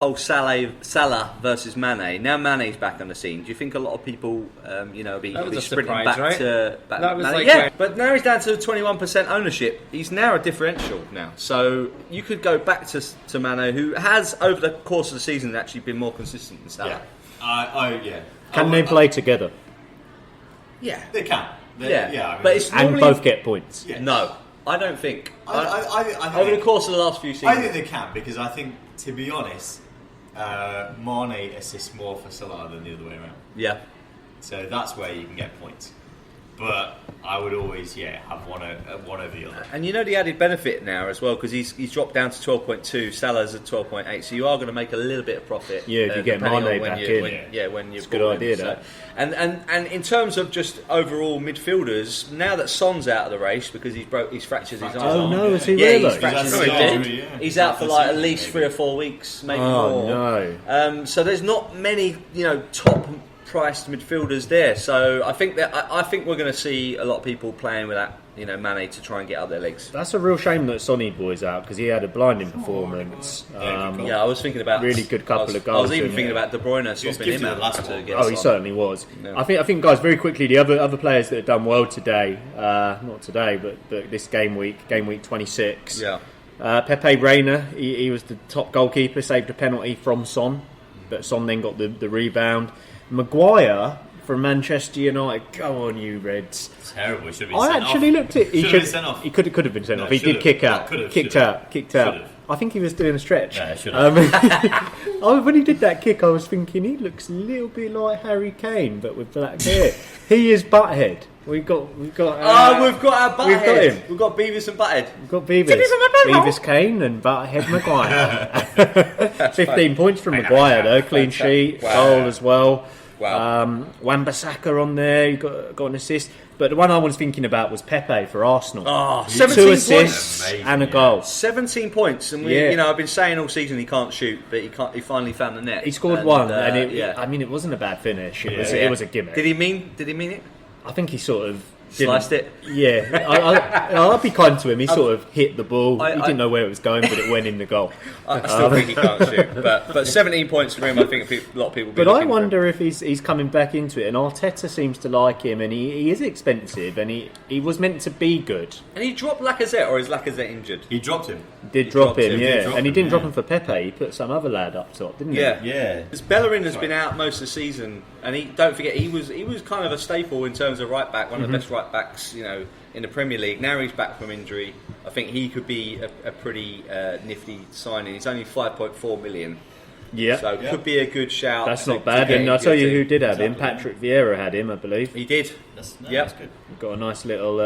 Oh, Salah versus Mane. Now Mane's back on the scene. Do you think a lot of people, be sprinting surprise, back right? to That was Mane? like Yeah, when- but now he's down to 21% ownership. He's now a differential now. So you could go back to Mane, who has over the course of the season actually been more consistent than Salah. Can they play together? Yeah, They can. I mean, but it's And normally, both get points? Yeah. No, I don't think. I think Over the course of the last few seasons, I think they can, because I think, to be honest, Mane assists more for Salah than the other way around. yeah. So that's where you can get points. But I would always, have one over the other. And you know the added benefit now as well, because he's dropped down to 12.2, Salah's at 12.8, so you are going to make a little bit of profit. Yeah, if you get depending Mane on back when in. when you've It's a good bought idea, him. that. And in terms of just overall midfielders, now that Son's out of the race because he's fractured his arm. Oh no, is he Yeah, really? he's fractured his He's arm. out for- He's out for like at least 3 or 4 weeks, maybe Oh, more. no. So there's not many, top priced midfielders there. So I think we're going to see a lot of people playing with that, Mane to try and get up their legs. That's a real shame that Sonny boy's out because he had a blinding performance. Yeah, I was thinking about Really good couple of goals, I was even didn't thinking he? about De Bruyne was swapping gifted him the out last to one. get Oh, he Son. certainly was. Yeah. I think, guys, very quickly, the other players that have done well today, not today, but this game week 26. Yeah. Pepe Reina, he was the top goalkeeper, saved a penalty from Son, but Son then got the rebound. Maguire from Manchester United, go on you Reds. Terrible. He should be I sent actually off. looked at. Should have been sent off. He could have been sent No, off. He did should've. kick out. Oh, could've, kicked should've. out. Kicked out. Should've. I think he was doing a stretch. Yeah, should've. When he did that kick, I was thinking he looks a little bit like Harry Kane, but with black hair. He is Butthead. We've got. We've got our Butthead. We've got him. We've got Beavis and Butthead. We've got Beavis Kane and Butthead Maguire. 15 points from Maguire though, clean sheet, Wow. goal as well. Wow. Wan-Bissaka on there, he got an assist. But the one I was thinking about was Pepe for Arsenal. Oh, 2 17 assists points. Amazing, and a yeah. goal. 17 points, and I've been saying all season he can't shoot, but he finally found the net. He scored And, one, yeah. I mean, it wasn't a bad finish. It was a gimmick. Did he mean it? I think he sort of Sliced it? Yeah, I'll be kind to him. He sort of hit the ball. He didn't know where it was going, but it went in the goal. I still think he can't shoot, but 17 points for him. I think a lot of people. But I wonder if he's coming back into it. And Arteta seems to like him, and he is expensive, and he was meant to be good. And he dropped Lacazette, or is Lacazette injured? He dropped him. Did drop dropped him, him, yeah, drop and he him, didn't drop yeah. him for Pepe. He put some other lad up top, didn't he? Yeah, Yeah. Because Bellerin has been out most of the season, and don't forget he was kind of a staple in terms of right back, one of the best right backs, in the Premier League. Now he's back from injury. I think he could be a pretty nifty signing. He's only 5.4 million. Yeah, So it could be a good shout. that's to- not to bad. get And I'll into tell your you who team. did have him. Exactly. Patrick Vieira had him, I believe. He did. That's Yep. good. Got a nice little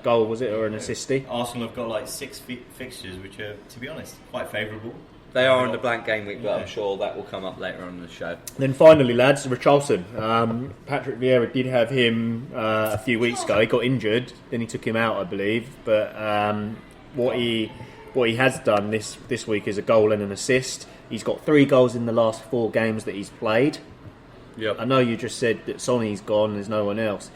goal, was it, or an assisty? Arsenal have got like 6 fixtures, which are, to be honest, quite favourable. They are on the blank game week, but I'm sure that will come up later on in the show. Then finally, lads, Richarlison. Patrick Vieira did have him a few weeks ago. He got injured, then he took him out, I believe. But what he has done this week is a goal and an assist. He's got 3 goals in the last 4 games that he's played. Yep. I know you just said that Sonny's gone. There's no one else.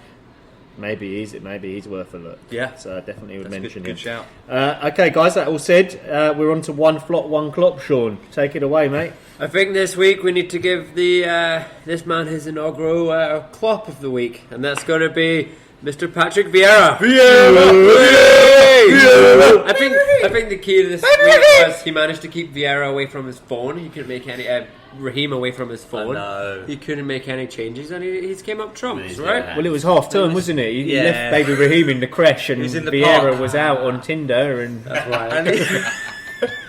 Maybe he's worth a look. Yeah. So I definitely would That's mention good him. shout. Okay, guys, that all said, we're on to one flop, one clop. Sean, take it away, mate. I think this week we need to give this man his inaugural Klopp of the week, and that's going to be Mr. Patrick Vieira. I think the key to this week was he managed to keep Vieira away from his phone. He couldn't make any Raheem away from his phone. know. He couldn't make any changes, and he's came up trumps, Yeah. right? Well, it was half term, wasn't it? He Yeah. left baby Raheem in the creche, and He's in the Vieira park. was out on Tinder, and That's why. And he-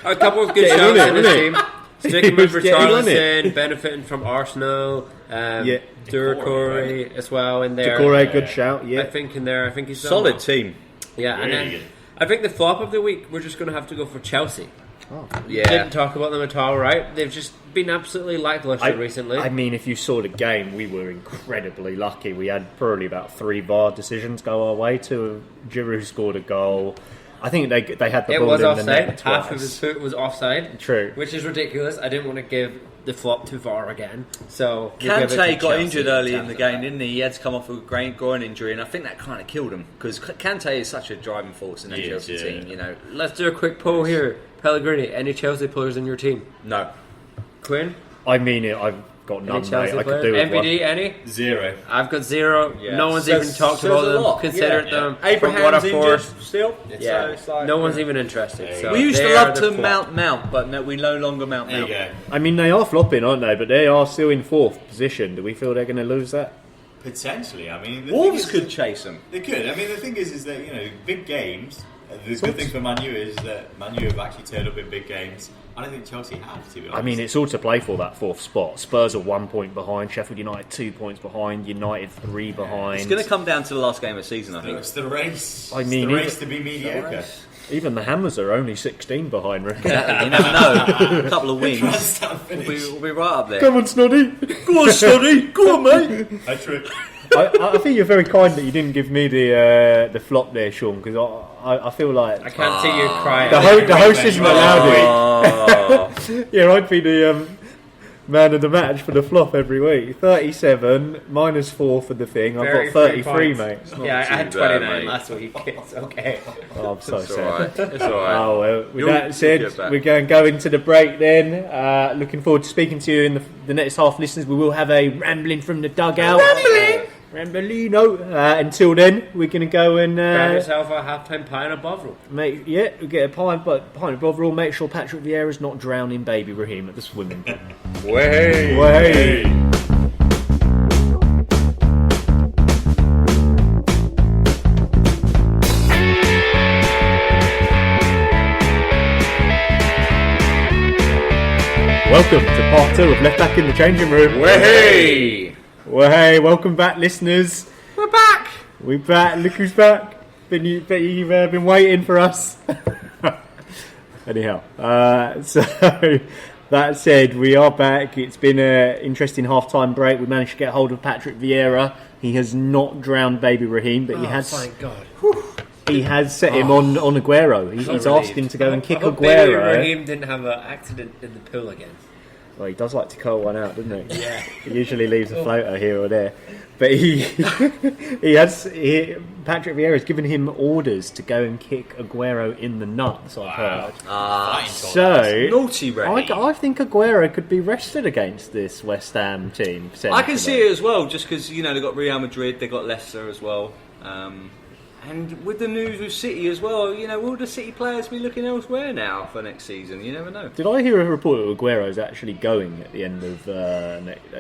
A couple of good Getting shouts on it, in this wasn't team. He Sticking with was getting on it. Richarlison, benefiting from Arsenal. Yeah. Doucouré as well in there. Doucouré, good shout. Yeah, I think he's done solid well. team. Yeah, and Really then good. I think the flop of the week, we're just going to have to go for Chelsea. Yeah. Didn't talk about them at all, right? They've just been absolutely lacklustre recently. I mean, if you saw the game, we were incredibly lucky. We had probably about 3 VAR decisions go our way. Giroud scored a goal. I think they had the it ball was in offside. the net Half twice. of his foot was offside. True. Which is ridiculous. I didn't want to give the flop to VAR again. So we'll give it to Kante got Chelsea injured early in the terms of game, that. didn't he? He had to come off with a groin injury, and I think that kind of killed him because Kante is such a driving force in that He is, Chelsea yeah. team. Let's do a quick poll here. Pellegrini, any Chelsea players in your team? No. Quinn? I mean it. I've got none, Any Chelsea mate. I could players? do with one. MVD, any? 0. I've got 0. Yeah. No one's Says- even talked says about a them, lot. considered Yeah. them. Abraham's from injured still. Yeah, So it's like, no one's even interested. So we used to they love are the to flop. mount, but no, we no longer mount. There you go. I mean, they are flopping, aren't they? But they are still in 4th position. Do we feel they're going to lose that? Potentially. I mean, the Wolves thing is- could chase them. They could. I mean, the thing is that, big games. The good thing for Man U is that Man U have actually turned up in big games. I don't think Chelsea have, to be honest. I mean, it's all to play for that 4th spot. Spurs are 1 point behind. Sheffield United 2 points behind. United 3 behind. It's going to come down to the last game of the season, I think. It's the race. I mean, it's the race even- to be mediocre. Even the Hammers are only 16 behind. Rick. Exactly. You never know. A couple of wins. Stand We'll finish. be right up there. Come on, Snoddy. Go on, Sonny. Go on, mate. I trip. I think you're very kind that you didn't give me the flop there, Sean, because I feel like I can't see you crying. the host isn't allowed Oh. it. Yeah, I'd be the man of the match for the flop every week. 37 minus 4 for the thing. I've Very got free 33, points. mate. It's not- Yeah, I had too bad, 29 mate. last week. It's okay. Oh, I'm so It's sad. alright. It's alright. Oh, well, with You'll that said, get back. we're going to go into the break then. Looking forward to speaking to you in the next half, listeners. We will have a rambling from the dugout. Ramblino. Until then, we're going to go and Grab yourself a half-time pint of Bovril. we get a pint of Bovril. Make sure Patrick Vieira's not drowning baby Raheem at the swimming pool. Way. Way. Welcome to part 2 of Left Back in the Changing Room. Way. Well, hey, welcome back, listeners. We're back! We're back. Look who's back. Bet you've been waiting for us. Anyhow, so that said, we are back. It's been an interesting half-time break. We managed to get hold of Patrick Vieira. He has not drowned baby Raheem, but Thank God. he has set him on Aguero. He's asked him to go and kick I hope Baby Aguero. Raheem didn't have an accident in the pool again. Well, he does like to curl one out, doesn't he? Yeah. He usually leaves a floater here or there. But Patrick Vieira has given him orders to go and kick Aguero in the nuts, I've heard. So, Naughty Raheem. I think Aguero could be rested against this West Ham team. I can see it as well, just because they've got Real Madrid, they've got Leicester as well, and with the news with City as well. Will the City players be looking elsewhere now for next season? You never know. Did I hear a report that Aguero's actually going at the end of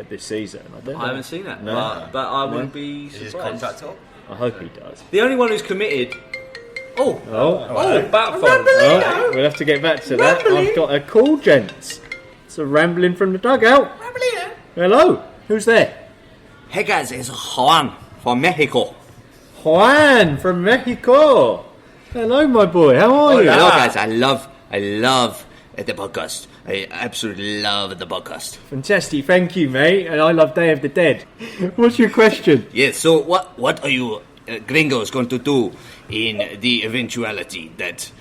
this season? I haven't seen that, No. but I wouldn't be Is his surprised. contract up? I hope he does. The only one who's committed. Oh, Bat phone. well, we'll have to get back to that. I've got a call, gents. It's a rambling from the dugout. Hello, who's there? Hey guys, it's Juan from Mexico. Juan from Mexico. Hello, my boy. How are you? Hello guys, I love the podcast. I absolutely love the podcast. Fantastic, thank you, mate. And I love Day of the Dead. What's your question? Yes, so what are you gringos going to do in the eventuality that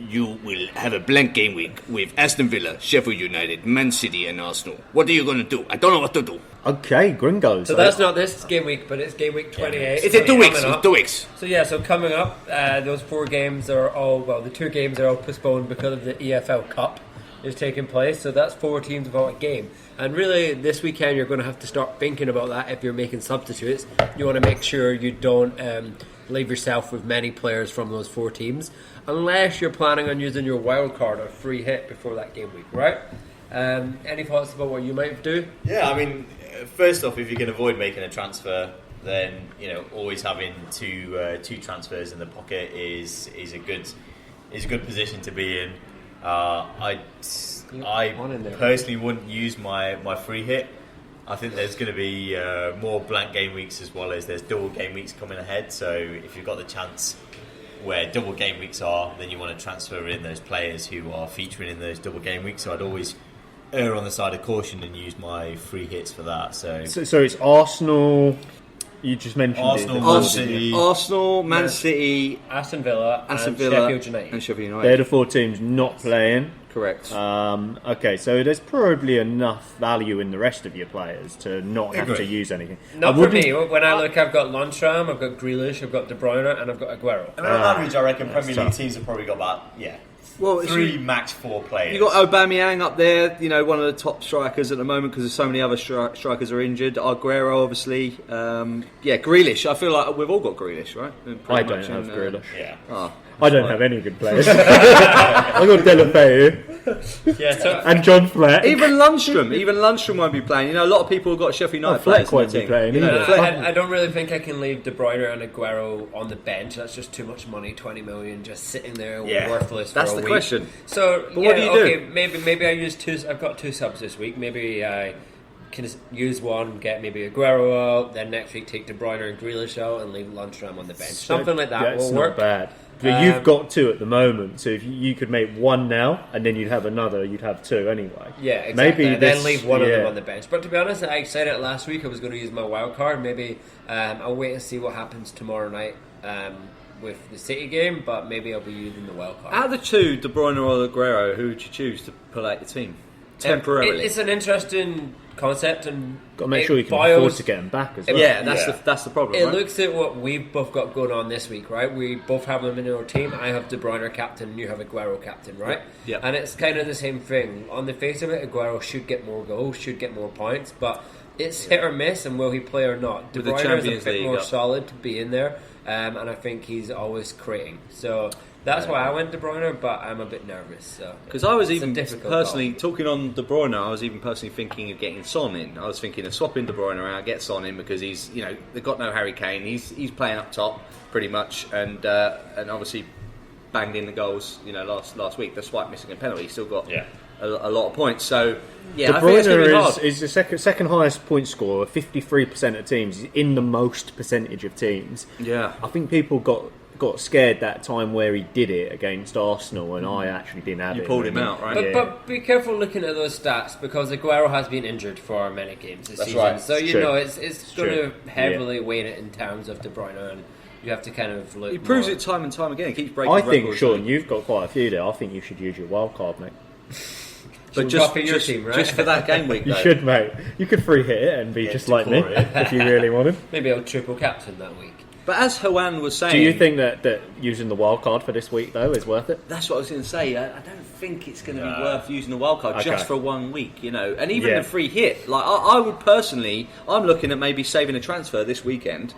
you will have a blank game week with Aston Villa, Sheffield United, Man City and Arsenal? What are you going to do? I don't know what to do. Okay, gringos. So that's not this game week, but it's game week 28. It's in 2 weeks. Coming It's up. 2 weeks. So yeah, so coming up, those 4 games are the 2 games are all postponed because of the EFL Cup is taking place. So that's 4 teams without a game. And really, this weekend you're going to have to start thinking about that if you're making substitutes. You want to make sure you don't leave yourself with many players from those 4 teams, unless you're planning on using your wild card or free hit before that game week, right? Any thoughts about what you might do? Yeah, I mean, first off, if you can avoid making a transfer, then always having two transfers in the pocket is a good position to be in. I personally wouldn't use my free hit. I think there's going to be more blank game weeks as well as there's double game weeks coming ahead. So if you've got the chance where double game weeks are, then you want to transfer in those players who are featuring in those double game weeks. So I'd always err on the side of caution and use my free hits for that. So it's Arsenal. You just mentioned Arsenal, it. Man City. Arsenal, Man City, Aston Villa, Aston and Villa, Sheffield United. and Sheffield They're United. the 4 teams not playing. Correct. Okay, so there's probably enough value in the rest of your players to not have Agree. to use anything. Not I for wouldn't- me. When I look, I've got Lundstram, I've got Grealish, I've got De Bruyne, and I've got Aguero. And on average, I reckon That's Premier League tough. teams have probably got about Well, it's 3, max 4 players. You got Aubameyang up there, one of the top strikers at the moment because so many other strikers are injured. Aguero, obviously. Grealish. I feel like we've all got Grealish, right? I don't have Grealish. Yeah. I don't have any good players. I got Delafeu and John Fleck. Even Lundstrom won't be playing. A lot of people have got Sheffield United Fleck players won't be playing. I don't really think I can leave De Bruyne and Aguero on the bench. That's just too much money. 20 million just sitting there worthless. That's for a the week. question. So, but what do you do? Maybe I use 2. I've got 2 subs this week. Maybe I can use one, get maybe Aguero out, then next week take De Bruyne and Grealish out and leave Lundstrom on the bench. Something like that will work. Not bad. But you've got 2 at the moment, so if you could make 1 now, and then you'd have another, you'd have 2 anyway. Yeah, exactly. Maybe then leave one of them on the bench. But to be honest, I said it last week, I was going to use my wild card. Maybe I'll wait and see what happens tomorrow night with the City game, but maybe I'll be using the wild card. Out of the 2, De Bruyne or Aguero, who would you choose to pull out your team? Temporarily. It's an interesting concept, and got to make sure you can afford to get them back as well. Yeah, that's the problem. It looks at what we've both got going on this week, right? We both have them in our team. I have De Bruyne captain, and you have Aguero captain, right? Yeah. And it's kind of the same thing. On the face of it, Aguero should get more goals, should get more points, but it's hit or miss, and will he play or not? De Bruyne is a bit more solid to be in there, and I think he's always creating. So that's why I went De Bruyne, but I'm a bit nervous. Because I was even personally talking on De Bruyne. I was even personally thinking of getting Son in. I was thinking of swapping De Bruyne out, get Son in because he's they've got no Harry Kane. He's playing up top pretty much, and obviously banged in the goals. Last week despite missing a penalty, he still got a lot of points. So De I think it's going to be hard. Is the second highest point scorer. 53% of teams. He's in the most percentage of teams. Yeah, I think people got scared that time where he did it against Arsenal, and I actually didn't have it. You pulled him out, right? But be careful looking at those stats because Aguero has been injured for many games this season. Right. So it's going to heavily weigh it in terms of De Bruyne, and you have to kind of look. He proves it time and time again. He keeps breaking I records. think, Sean, you've got quite a few there. I think you should use your wild card, mate. But just for that game week, you though. should, mate. You could free hit it and be just like me if you really wanted. Maybe I'll triple captain that week. But as Juan was saying... Do you think that using the wild card for this week, though, is worth it? That's what I was going to say. I don't think it's going to be worth using the wild card just for 1 week, And even the free hit. Like, I would personally... I'm looking at maybe saving a transfer this weekend,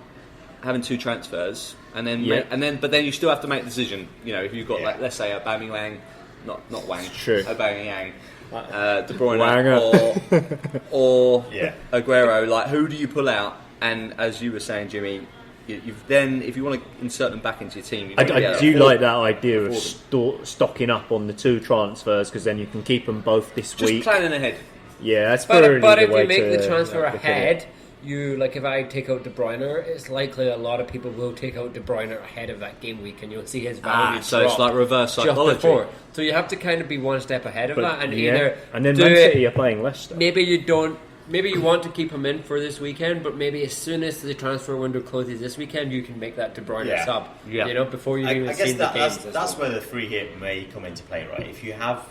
having 2 transfers, and then but then you still have to make the decision. If you've got, like, let's say, Aubameyang... Not Wang. Sure. Aubameyang. De Bruyne or Aguero. Like, who do you pull out? And as you were saying, Jimmy... if you want to insert them back into your team, I do like that idea of stocking up on the 2 transfers because then you can keep them both this week. Just planning ahead. Yeah, that's but if you make the transfer ahead, if I take out De Bruyne, it's likely a lot of people will take out De Bruyne ahead of that game week, and you'll see his value. So it's like reverse psychology. Just before. So you have to kind of be one step ahead of that, and and then Man City are playing Leicester. Maybe you don't. Maybe you want to keep him in for this weekend, but maybe as soon as the transfer window closes this weekend, you can make that De Bruyne sub. Yeah. Before you even see the games. That's where the free hit may come into play, right? If you have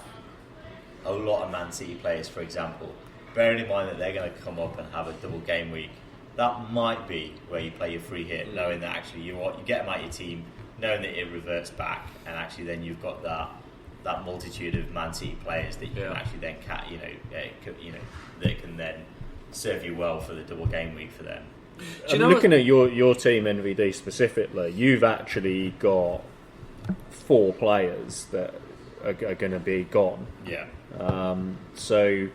a lot of Man City players, for example, bearing in mind that they're going to come up and have a double game week, that might be where you play your free hit, knowing that actually you get them out your team, knowing that it reverts back, and actually then you've got that multitude of Man City players that you can actually then that can then serve you well for the double game week for them. Looking at your team, NVD specifically, you've actually got 4 players that are going to be gone. Yeah. So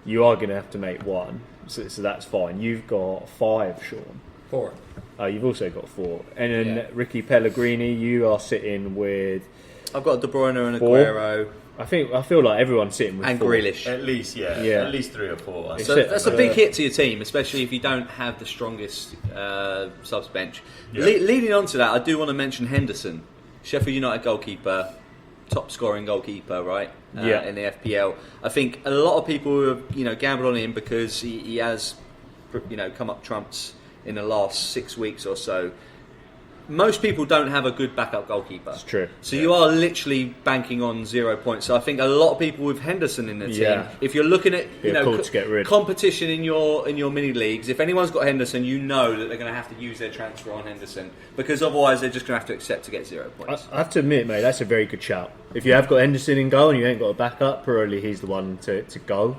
you are going to have to make 1. So that's fine. You've got 5, Sean. 4. You've also got 4. And then Ricky Pellegrini, you are sitting with... I've got De Bruyne and 4. Aguero. I feel like everyone's sitting with and 4. Grealish. At least, at least 3 or 4. So that's a big hit to your team, especially if you don't have the strongest subs bench. Yeah. Leading on to that, I do want to mention Henderson, Sheffield United goalkeeper, top scoring goalkeeper, right? In the FPL. I think a lot of people have gambled on him because he has come up trumps in the last 6 weeks or so. most people don't have a good backup goalkeeper. It's true. So you are literally banking on 0 points. So I think a lot of people with Henderson in the team, if you're looking at to get rid. competition in your mini leagues, if anyone's got Henderson, you know that they're going to have to use their transfer on Henderson, because otherwise they're just going to have to accept to get 0 points. I have to admit, mate, that's a very good shout. If you have got Henderson in goal and you ain't got a backup, probably he's the one to go.